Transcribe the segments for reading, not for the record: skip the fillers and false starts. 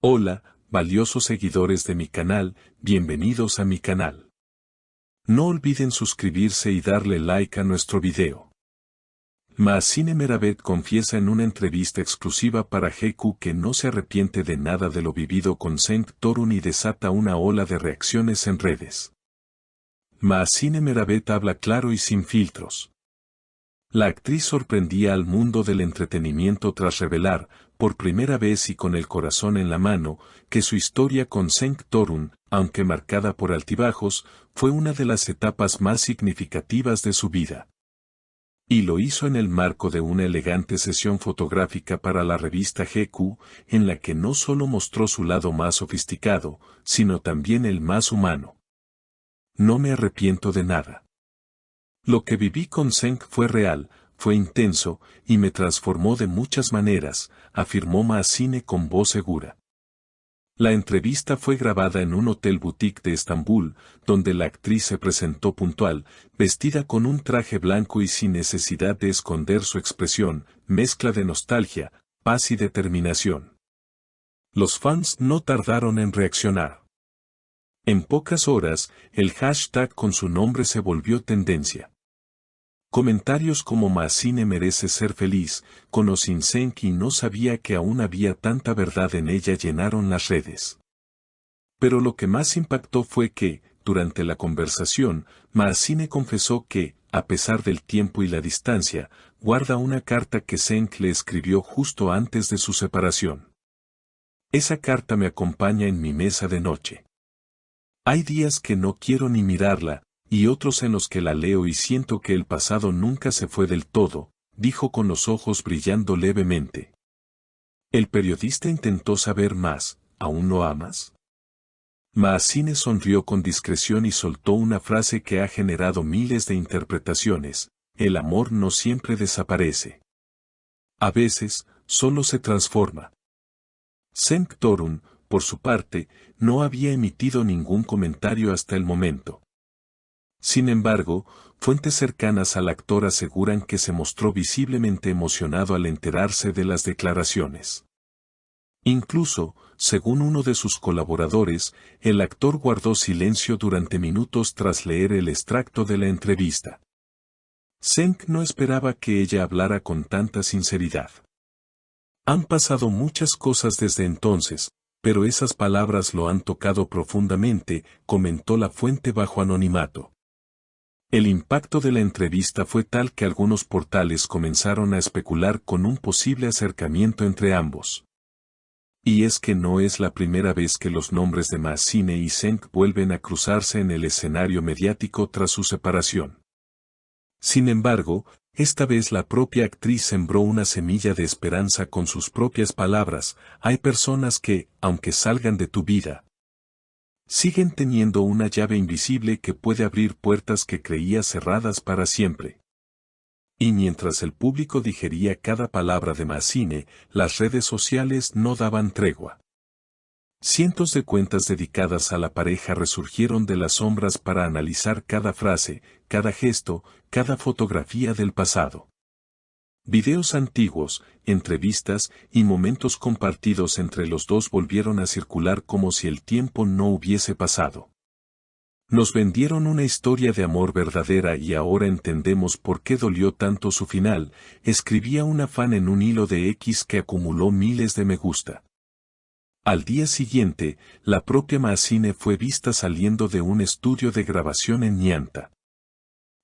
Hola, valiosos seguidores de mi canal, bienvenidos a mi canal. No olviden suscribirse y darle like a nuestro video. Mahsine Meravet confiesa en una entrevista exclusiva para GQ que no se arrepiente de nada de lo vivido con Cenk Torun y desata una ola de reacciones en redes. Mahsine Meravet habla claro y sin filtros. La actriz sorprendía al mundo del entretenimiento tras revelar, por primera vez y con el corazón en la mano, que su historia con Cenk Torun, aunque marcada por altibajos, fue una de las etapas más significativas de su vida. Y lo hizo en el marco de una elegante sesión fotográfica para la revista GQ, en la que no solo mostró su lado más sofisticado, sino también el más humano. No me arrepiento de nada. Lo que viví con Cenk fue real, fue intenso, y me transformó de muchas maneras, afirmó Mahsine con voz segura. La entrevista fue grabada en un hotel boutique de Estambul, donde la actriz se presentó puntual, vestida con un traje blanco y sin necesidad de esconder su expresión, mezcla de nostalgia, paz y determinación. Los fans no tardaron en reaccionar. En pocas horas, el hashtag con su nombre se volvió tendencia. Comentarios como Mahsine merece ser feliz, con o sin Cenk y no sabía que aún había tanta verdad en ella llenaron las redes. Pero lo que más impactó fue que, durante la conversación, Mahsine confesó que, a pesar del tiempo y la distancia, guarda una carta que Cenk le escribió justo antes de su separación. Esa carta me acompaña en mi mesa de noche. Hay días que no quiero ni mirarla, y otros en los que la leo y siento que el pasado nunca se fue del todo, dijo con los ojos brillando levemente. El periodista intentó saber más, ¿aún lo amas? Mahsine sonrió con discreción y soltó una frase que ha generado miles de interpretaciones, el amor no siempre desaparece. A veces, solo se transforma. Cenk Torun, por su parte, no había emitido ningún comentario hasta el momento. Sin embargo, fuentes cercanas al actor aseguran que se mostró visiblemente emocionado al enterarse de las declaraciones. Incluso, según uno de sus colaboradores, el actor guardó silencio durante minutos tras leer el extracto de la entrevista. Cenk no esperaba que ella hablara con tanta sinceridad. Han pasado muchas cosas desde entonces, pero esas palabras lo han tocado profundamente, comentó la fuente bajo anonimato. El impacto de la entrevista fue tal que algunos portales comenzaron a especular con un posible acercamiento entre ambos. Y es que no es la primera vez que los nombres de Mahsine y Cenk vuelven a cruzarse en el escenario mediático tras su separación. Sin embargo, esta vez la propia actriz sembró una semilla de esperanza con sus propias palabras. Hay personas que, aunque salgan de tu vida, siguen teniendo una llave invisible que puede abrir puertas que creías cerradas para siempre. Y mientras el público digería cada palabra de Mahsine, las redes sociales no daban tregua. Cientos de cuentas dedicadas a la pareja resurgieron de las sombras para analizar cada frase, cada gesto, cada fotografía del pasado. Videos antiguos, entrevistas y momentos compartidos entre los dos volvieron a circular como si el tiempo no hubiese pasado. Nos vendieron una historia de amor verdadera y ahora entendemos por qué dolió tanto su final, escribía una fan en un hilo de X que acumuló miles de me gusta. Al día siguiente, la propia Mahsine fue vista saliendo de un estudio de grabación en Ñanta.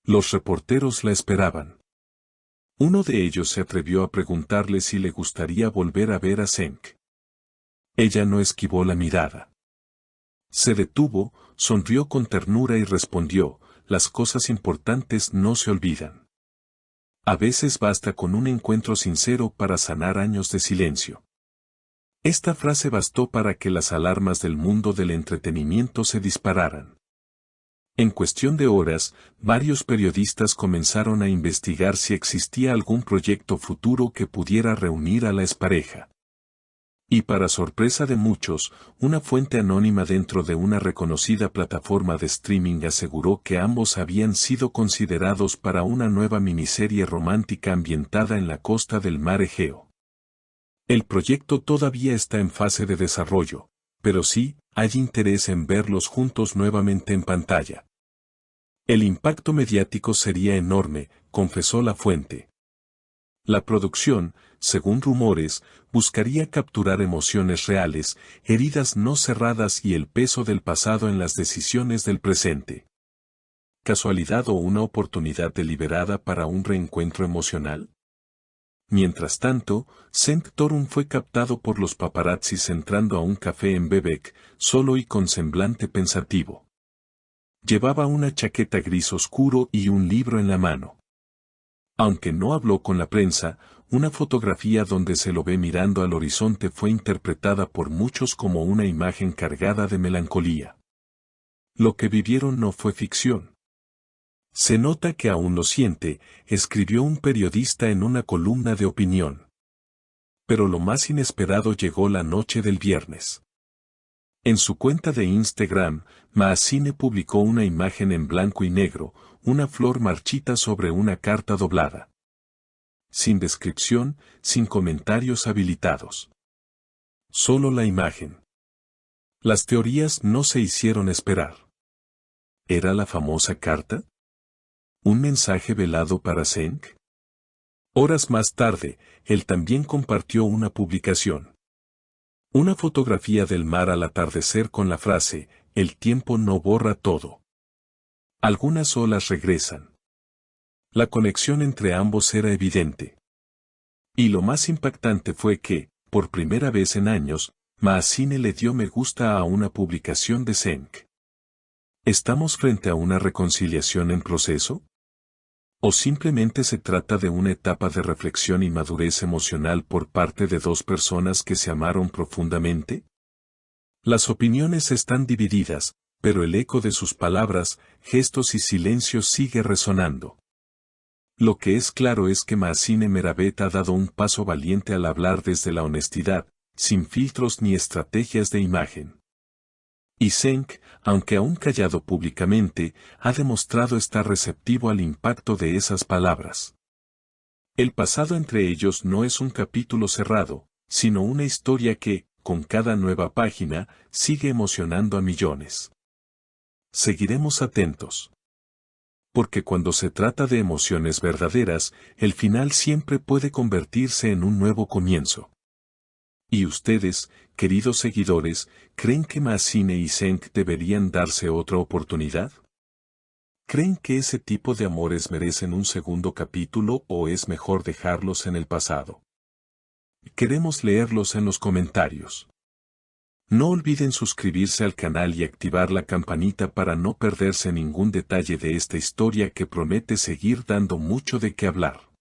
Los reporteros la esperaban. Uno de ellos se atrevió a preguntarle si le gustaría volver a ver a Cenk. Ella no esquivó la mirada. Se detuvo, sonrió con ternura y respondió, las cosas importantes no se olvidan. A veces basta con un encuentro sincero para sanar años de silencio. Esta frase bastó para que las alarmas del mundo del entretenimiento se dispararan. En cuestión de horas, varios periodistas comenzaron a investigar si existía algún proyecto futuro que pudiera reunir a la expareja. Y para sorpresa de muchos, una fuente anónima dentro de una reconocida plataforma de streaming aseguró que ambos habían sido considerados para una nueva miniserie romántica ambientada en la costa del mar Egeo. El proyecto todavía está en fase de desarrollo, pero sí, hay interés en verlos juntos nuevamente en pantalla. El impacto mediático sería enorme, confesó la fuente. La producción, según rumores, buscaría capturar emociones reales, heridas no cerradas y el peso del pasado en las decisiones del presente. ¿Casualidad o una oportunidad deliberada para un reencuentro emocional? Mientras tanto, Cenk Torun fue captado por los paparazzis entrando a un café en Bebek, solo y con semblante pensativo. Llevaba una chaqueta gris oscuro y un libro en la mano. Aunque no habló con la prensa, una fotografía donde se lo ve mirando al horizonte fue interpretada por muchos como una imagen cargada de melancolía. Lo que vivieron no fue ficción. Se nota que aún lo siente, escribió un periodista en una columna de opinión. Pero lo más inesperado llegó la noche del viernes. En su cuenta de Instagram, Maasine publicó una imagen en blanco y negro, una flor marchita sobre una carta doblada. Sin descripción, sin comentarios habilitados. Solo la imagen. Las teorías no se hicieron esperar. ¿Era la famosa carta? ¿Un mensaje velado para Cenk? Horas más tarde, él también compartió una publicación. Una fotografía del mar al atardecer con la frase, el tiempo no borra todo. Algunas olas regresan. La conexión entre ambos era evidente. Y lo más impactante fue que, por primera vez en años, Maasine le dio me gusta a una publicación de Cenk. ¿Estamos frente a una reconciliación en proceso? ¿O simplemente se trata de una etapa de reflexión y madurez emocional por parte de dos personas que se amaron profundamente? Las opiniones están divididas, pero el eco de sus palabras, gestos y silencios sigue resonando. Lo que es claro es que Maasine Meravet ha dado un paso valiente al hablar desde la honestidad, sin filtros ni estrategias de imagen. Y Cenk, aunque aún callado públicamente, ha demostrado estar receptivo al impacto de esas palabras. El pasado entre ellos no es un capítulo cerrado, sino una historia que, con cada nueva página, sigue emocionando a millones. Seguiremos atentos. Porque cuando se trata de emociones verdaderas, el final siempre puede convertirse en un nuevo comienzo. ¿Y ustedes, queridos seguidores, creen que Maasine y Cenk deberían darse otra oportunidad? ¿Creen que ese tipo de amores merecen un segundo capítulo o es mejor dejarlos en el pasado? Queremos leerlos en los comentarios. No olviden suscribirse al canal y activar la campanita para no perderse ningún detalle de esta historia que promete seguir dando mucho de qué hablar.